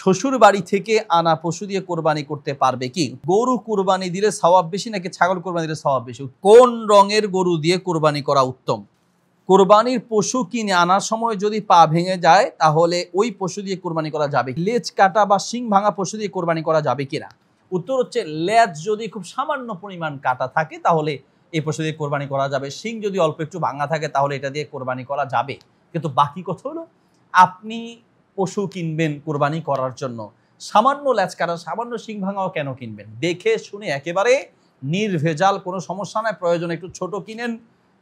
শ্বশুর বাড়ি থেকে আনা পশু দিয়ে কোরবানি করতে পারবে কি? গরু কোরবানি দিলে সওয়াব বেশি নাকি ছাগল কোরবানি দিলে সওয়াব বেশি? কোন রঙের গরু দিয়ে কোরবানি করা উত্তম? কোরবানির পশু কিনে আনার সময় যদি পা ভেঙে যায় তাহলে ওই পশু দিয়ে কোরবানি করা যাবে? লেজ কাটা বা শিং ভাঙা পশু দিয়ে কোরবানি করা যাবে কিনা? উত্তর হচ্ছে, লেজ যদি খুব সামান্য পরিমাণ কাটা থাকে তাহলে এই পশু দিয়ে কোরবানি করা যাবে। শিং যদি অল্প একটু ভাঙা থাকে তাহলে এটা দিয়ে কোরবানি করা যাবে। কিন্তু বাকি কথা হলো, আপনি পশু কিনবেন কোরবানি করার জন্য, সামান্য লেজ কাটা সামান্য শিং ভাঙাও কেন কিনবেন? দেখে শুনে একেবারে নির্ভেজাল, কোনো সমস্যা নাই, প্রয়োজনে একটু ছোট কিনেন,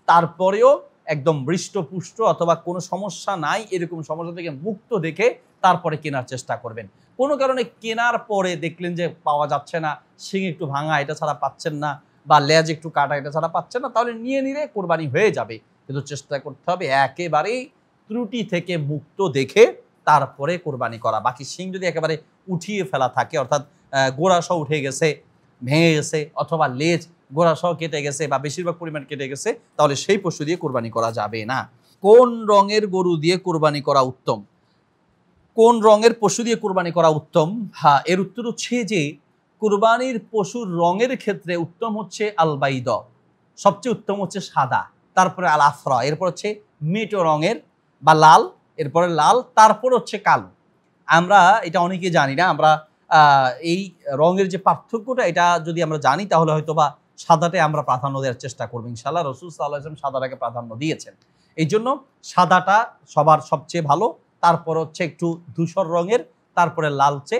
তারপরেও একদম হৃষ্টপুষ্ট অথবা কোনো সমস্যা নাই এরকম সমস্যা থেকে মুক্ত দেখে তারপরে কেনার চেষ্টা করবেন। কোনো কারণে কেনার পরে দেখলেন যে পাওয়া যাচ্ছে না, শিং একটু ভাঙা এটা ছাড়া পাচ্ছেন না, বা লেজ একটু কাটা এটা ছাড়া পাচ্ছেন না, তাহলে নিয়ে নিলে কোরবানি হয়ে যাবে। কিন্তু চেষ্টা করতে হবে একেবারেই ত্রুটি থেকে মুক্ত দেখে তারপরে কোরবানি করা। বাকি শিং যদি একেবারে উঠিয়ে ফেলা থাকে, অর্থাৎ গোড়াসহ উঠে গেছে, ভেঙে গেছে, অথবা লেজ গোড়াসহ কেটে গেছে বা বেশিরভাগ পরিমাণ কেটে গেছে, তাহলে সেই পশু দিয়ে কোরবানি করা যাবে না। কোন রঙের গরু দিয়ে কোরবানি করা উত্তম? কোন রঙের পশু দিয়ে কোরবানি করা উত্তম? হ্যাঁ, এর উত্তর হচ্ছে যে কোরবানির পশুর রঙের ক্ষেত্রে উত্তম হচ্ছে আল বাইদ, সবচেয়ে উত্তম হচ্ছে সাদা, তারপরে আল আফরা, এরপর হচ্ছে মেটো রঙের বা লাল, এরপরে লাল, তারপর হচ্ছে কালো। আমরা এটা অনেকে জানি না। আমরা এই রঙের যে পার্থক্যটা এটা যদি আমরা জানি তাহলে হয়তো বা সাদাটাই আমরা প্রাধান্য দেওয়ার চেষ্টা করবো। ইনশাআল্লাহ রাসূল সাল্লাল্লাহু আলাইহি ওয়াসাল্লাম সাদাটাকে প্রাধান্য দিয়েছেন। এই জন্য সাদাটা সবার সবচেয়ে ভালো, তারপর হচ্ছে একটু ধূসর রঙের, তারপরে লালচে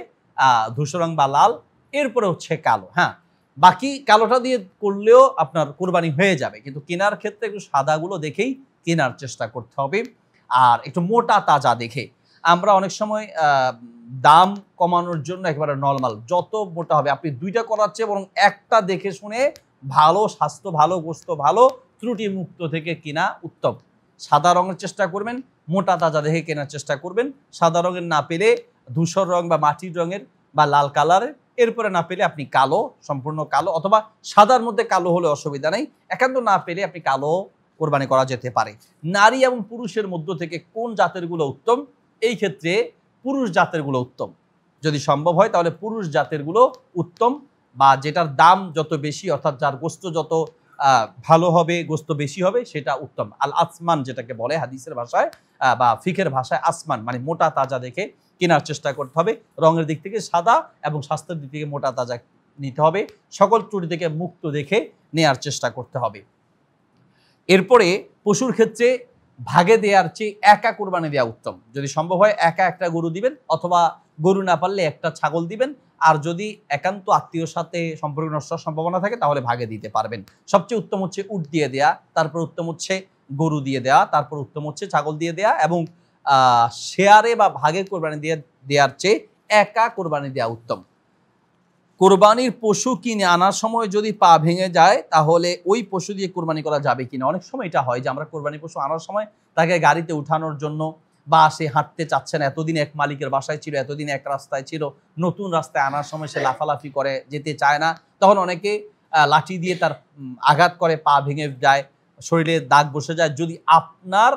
ধূসর রং বা লাল, এরপরে হচ্ছে কালো। হ্যাঁ, বাকি কালোটা দিয়ে করলেও আপনার কোরবানি হয়ে যাবে, কিন্তু কেনার ক্ষেত্রে একটু সাদাগুলো দেখেই কেনার চেষ্টা করতে হবে, আর একটু মোটা তাজা দেখে। আমরা অনেক সময় দাম কমানোর জন্য একেবারে নরমাল, যত মোটা হবে, আপনি দুইটা করার চেয়ে বরং একটা দেখে শুনে ভালো, স্বাস্থ্য ভালো, গোস্ত ভালো, ত্রুটি মুক্ত থেকে কিনা উত্তম। সাদা রঙের চেষ্টা করবেন, মোটা তাজা দেখে কেনার চেষ্টা করবেন। সাদা রঙের না পেলে ধূসর রং বা মাটির রঙের বা লাল কালারের, এরপরে না পেলে আপনি কালো, সম্পূর্ণ কালো, অথবা সাদার মধ্যে কালো হলে অসুবিধা নেই, একান্ত না পেলে আপনি কালো কোরবানি করা যেতে পারে। নারী এবং পুরুষের মধ্য থেকে কোন জাতেরগুলো উত্তম? এই ক্ষেত্রে পুরুষ জাতেরগুলো উত্তম। যদি সম্ভব হয় তাহলে পুরুষ জাতেরগুলো উত্তম, বা যেটার দাম যত বেশি, অর্থাৎ যার গোস্ত যত ভালো হবে, গোস্ত বেশি হবে, সেটা উত্তম। আল আসমান যেটাকে বলে হাদিসের ভাষায় বা ফিকের ভাষায়, আসমান মানে মোটা তাজা দেখে কেনার চেষ্টা করতে হবে। রঙের দিক থেকে সাদা এবং স্বাস্থ্যের দিক থেকে মোটা তাজা নিতে হবে। সকল ত্রুটি থেকে মুক্ত দেখে নেয়ার চেষ্টা করতে হবে। এরপরে পশুর ক্ষেত্রে ভাগে দেওয়ার চেয়ে একা কোরবানি দেওয়া উত্তম। যদি সম্ভব হয় একা একটা গরু দিবেন, অথবা গরু না পারলে একটা ছাগল দিবেন। আর যদি একান্ত আত্মীয়র সাথে সম্পর্ক নষ্ট হওয়ার সম্ভাবনা থাকে তাহলে ভাগে দিতে পারবেন। সবচেয়ে উত্তম হচ্ছে উট দিয়ে দেয়া, তারপর উত্তম হচ্ছে গরু দিয়ে দেওয়া, তারপর উত্তম হচ্ছে ছাগল দিয়ে দেয়া, এবং শেয়ারে বা ভাগে কোরবানি দিয়ে দেওয়ার চেয়ে একা কোরবানি দেওয়া উত্তম। কোরবানির পশু কিনে আনার সময় যদি পা ভেঙে যায় তাহলে ওই পশু দিয়ে কোরবানি করা যাবে কিনা? অনেক সময় এটা হয় যে আমরা কোরবানি পশু আনার সময় তাকে গাড়িতে উঠানোর জন্য, বা সে হাঁটতে চাচ্ছে না, এতদিন এক মালিকের বাসায় ছিল, এতদিন এক রাস্তায় ছিল, নতুন রাস্তায় আনার সময় সে লাফালাফি করে, যেতে চায় না, তখন অনেকে লাঠি দিয়ে তার আঘাত করে, পা ভেঙে যায়, শরীরে দাগ বসে যায়। যদি আপনার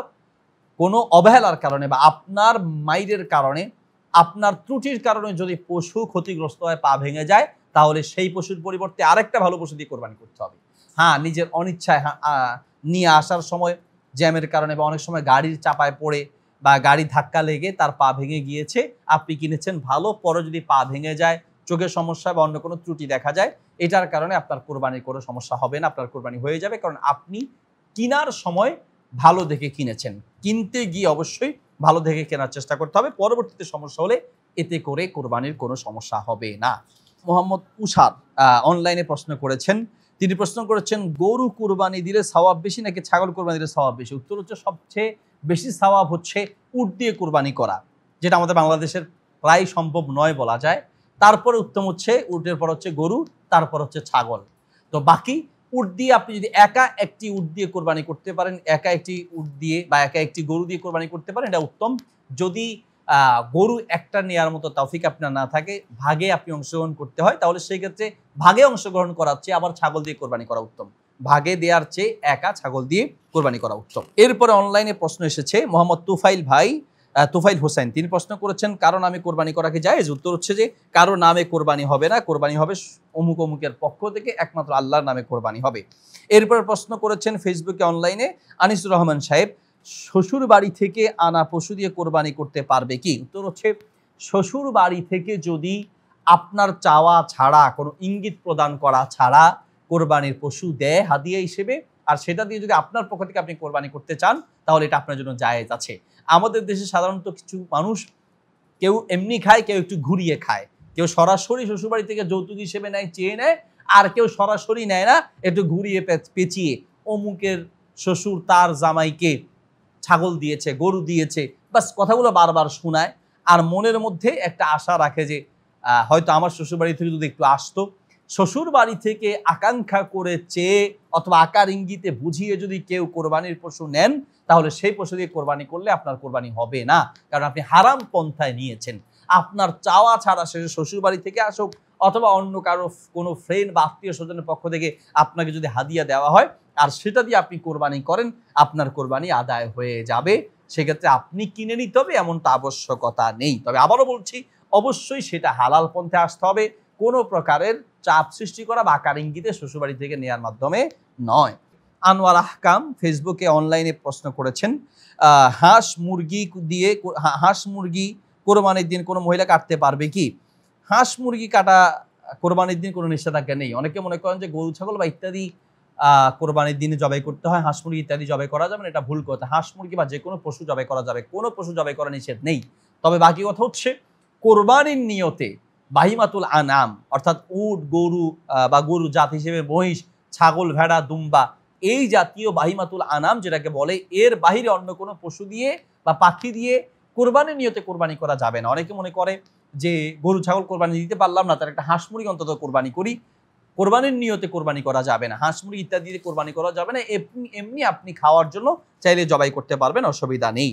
কোনো অবহেলার কারণে বা আপনার মাইরের কারণে, আপনার ত্রুটির কারণে যদি পশু ক্ষতিগ্রস্ত হয়, পা ভেঙে যায়, তাহলে সেই পশুর পরিবর্তে আরেকটা ভালো পশু দিয়ে কোরবানি করতে হবে। হ্যাঁ, নিজের অনিচ্ছায় নিয়ে আসার সময় জ্যামের কারণে, বা অনেক সময় গাড়ির চাপায় পড়ে বা গাড়ি ধাক্কা লেগে তার পা ভেঙে গিয়েছে, আপনি কিনেছেন ভালো, পরে যদি পা ভেঙে যায়, চোখের সমস্যা বা অন্য কোনো ত্রুটি দেখা যায়, এটার কারণে আপনার কোরবানির কোনো সমস্যা হবে না, আপনার কোরবানি হয়ে যাবে, কারণ আপনি কিনার সময় ভালো দেখে কিনেছেন। কিনতে গিয়ে অবশ্যই ভালো দেখে কেনার চেষ্টা করতে হবে, পরবর্তীতে সমস্যা হলে এতে করে কোরবানির কোনো সমস্যা হবে না। মোহাম্মদ উষার অনলাইনে প্রশ্ন করেছেন, তিনি প্রশ্ন করেছেন গরু কোরবানি দিলে সওয়াব বেশি নাকি ছাগল কোরবানি দিলে সওয়াব বেশি? উত্তর হচ্ছে সবচেয়ে বেশি সওয়াব হচ্ছে উট দিয়ে কোরবানি করা, যেটা আমাদের বাংলাদেশের প্রায় সম্ভব নয় বলা যায়। তারপরে উত্তম হচ্ছে উটের পর হচ্ছে গরু, তারপর হচ্ছে ছাগল। তো বাকি উট দিয়ে আপনি যদি একা একটি উট দিয়ে কোরবানি করতে পারেন, একা একটি উট দিয়ে বা একা একটি গরু দিয়ে কোরবানি করতে পারেন, এটা উত্তম। যদি গরু একটা নেওয়ার মতো তৌফিক আপনার না থাকে, ভাগে আপনি অংশগ্রহণ করতে হয়, তাহলে সেই ক্ষেত্রে ভাগে অংশগ্রহণ করার চেয়ে আবার ছাগল দিয়ে কোরবানি করা উত্তম। ভাগে দেওয়ার চেয়ে একা ছাগল দিয়ে কোরবানি করা উত্তম। এরপরে অনলাইনে প্রশ্ন এসেছে, মোহাম্মদ তুফাইল ভাই তোফাইল হোসেন তিনি প্রশ্ন করেছেন, কারো নামে কোরবানি করা কি জায়েজ? উত্তর হচ্ছে যে কারো নামে কোরবানি হবে না, কোরবানি হবে অমুক অমুকের পক্ষ থেকে, একমাত্র আল্লাহর নামে কোরবানি হবে। এরপর প্রশ্ন করেছেন ফেসবুকে অনলাইনে আনিসুর রহমান সাহেব, শ্বশুর বাড়ি থেকে আনা পশু দিয়ে কোরবানি করতে পারবে কি? উত্তর হচ্ছে শ্বশুর বাড়ি থেকে যদি আপনার চাওয়া ছাড়া, কোনো ইঙ্গিত প্রদান করা ছাড়া কোরবানির পশু দেয় হাদিয়া হিসেবে, আর সেটা দিয়ে যদি আপনার পক্ষ থেকে আপনি কোরবানি করতে চান, তাহলে এটা আপনার জন্য জায়েজ আছে। আমাদের দেশে সাধারণত কিছু মানুষ কেউ এমনি খায়, কেউ একটু ঘুরিয়ে খায়, কেউ সরাসরি শ্বশুরবাড়ি থেকে যৌতুক হিসেবে নেয়, চেয়ে নেয়, আর কেউ সরাসরি নেয় না, একটু ঘুরিয়ে পেঁচিয়ে অমুকের শ্বশুর তার জামাইকে ছাগল দিয়েছে, গরু দিয়েছে, বাস কথাগুলো বারবার শোনায়, আর মনের মধ্যে একটা আশা রাখে যে হয়তো আমার শ্বশুরবাড়ি থেকে যদি একটু আসতো। শ্বশুর বাড়ি থেকে আকাঙ্ক্ষা করে চেয়ে অথবা আকার ইঙ্গিতে বুঝিয়ে যদি কেউ কোরবানির পশু নেন, তাহলে সেই পশু দিয়ে কোরবানি করলে আপনার কোরবানি হবে না, কারণ আপনি হারাম পন্থায় নিয়েছেন। আপনার চাওয়া ছাড়া সে শ্বশুর বাড়ি থেকে আসুক অথবা অন্য কারো কোনো ফ্রেন্ড বা আত্মীয় স্বজনের পক্ষ থেকে আপনাকে যদি হাদিয়া দেওয়া হয়, আর সেটা দিয়ে আপনি কোরবানি করেন, আপনার কোরবানি আদায় হয়ে যাবে। সেক্ষেত্রে আপনি কিনে নিতে হবে এমনটা আবশ্যকতা নেই। তবে আবারও বলছি, অবশ্যই সেটা হালাল পন্থে আসতে হবে, কোনো প্রকারের চাপ সৃষ্টি করা বা আকার ইঙ্গিতে শ্বশুরবাড়ি থেকে নেওয়ার মাধ্যমে নয়। আনোয়ার আহকাম ফেসবুকে অনলাইনে প্রশ্ন করেছেন, হাঁস মুরগি কোরবানির দিন কোনো মহিলা কাটতে পারবে কি? হাঁস মুরগি কাটা কোরবানির দিন কোনো নিষেধাজ্ঞা নেই। অনেকে মনে করেন যে গরু ছাগল বা ইত্যাদি কোরবানির দিনে জবাই করতে হয়, হাঁস মুরগি ইত্যাদি জবাই করা যাবে না, এটা ভুল কথা। হাঁস মুরগি বা যে কোনো পশু জবাই করা যাবে, কোনো পশু জবাই করা নিষেধ নেই। তবে বাকি কথা হচ্ছে কোরবানির নিয়তে বাহিমাতুল আনাম অর্থাৎ উট, গরু বা গরু জাত হিসেবে মহিষ, ছাগল, ভেড়া, দুম্বা, এই জাতীয় বাহিমাতুল আনাম যেটাকে বলে, এর বাহিরে অন্য কোনো পশু দিয়ে বা পাখি দিয়ে কোরবানির নিয়তে কোরবানি করা যাবে না। অনেকে মনে করে যে গরু ছাগল কোরবানি দিতে পারলাম না, তার একটা হাঁস মুরগি অন্তত কোরবানি করি। কোরবানির নিয়তে কোরবানি করা যাবে না, হাঁস মুরগি ইত্যাদি দিয়ে কোরবানি করা যাবে না। এমনি আপনি খাওয়ার জন্য চাইলে জবাই করতে পারবেন, অসুবিধা নেই।